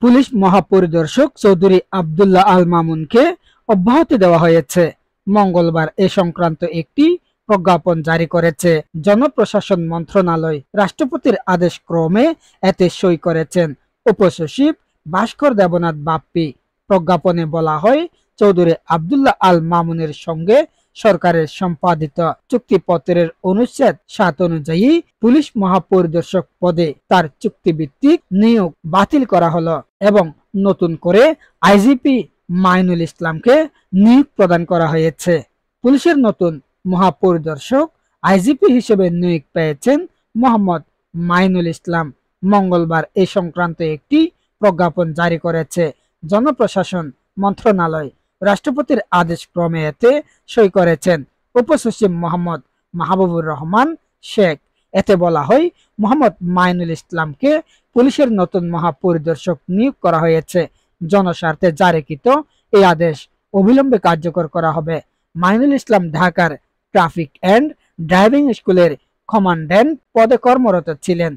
Police মহাপরিদর্শক Chowdhury Abdullah Al মামুনকে অব্যাহতি দেওয়া হয়েছে। মঙ্গলবার এ সংক্রান্ত একটি প্রজ্ঞাপন জারি করেছে জনপ্রশাসন মন্ত্রণালয়। রাষ্ট্রপতির আদেশ ক্রমে এতে সই করেছেন উপসচিব ভাস্কর দেবনাথ বাপ্পি। প্রজ্ঞাপনে বলা হয়, চৌধুরী আব্দুল্লাহ আল মামুনের সঙ্গে সরকারের সম্পাদিত চুক্তিপত্রের অনুচ্ছেদ ৭ অনুযায়ী পুলিশ মহাপরিদর্শক পদে তার চুক্তিভিত্তিক নিয়োগ বাতিল করা হলো এবং নতুন করে আইজিপি মাইনুল ইসলামকে নিয়োগ প্রদান করা হয়েছে। পুলিশের নতুন মহাপরিদর্শক আইজিপি হিসেবে নিয়োগ পেয়েছেন মোহাম্মদ মাইনুল ইসলাম। মঙ্গলবার এ সংক্রান্ত একটি প্রজ্ঞাপন জারি করেছে জনপ্রশাসন মন্ত্রণালয়। রাষ্ট্রপতির আদেশ ক্রমে এতে সই করেছেন উপসচিব মোহাম্মদ মাহবুবুর রহমান শেখ। এতে বলা হয়, মোহাম্মদ মাইনুল ইসলামকে পুলিশের নতুন মহাপরিদর্শক নিয়োগ করা হয়েছে। জনস্বার্থে জারিকৃত এই আদেশ অবিলম্বে কার্যকর করা হবে। মাইনুল ইসলাম ঢাকার ট্রাফিক অ্যান্ড ড্রাইভিং স্কুলের কমান্ড্যান্ট পদে কর্মরত ছিলেন।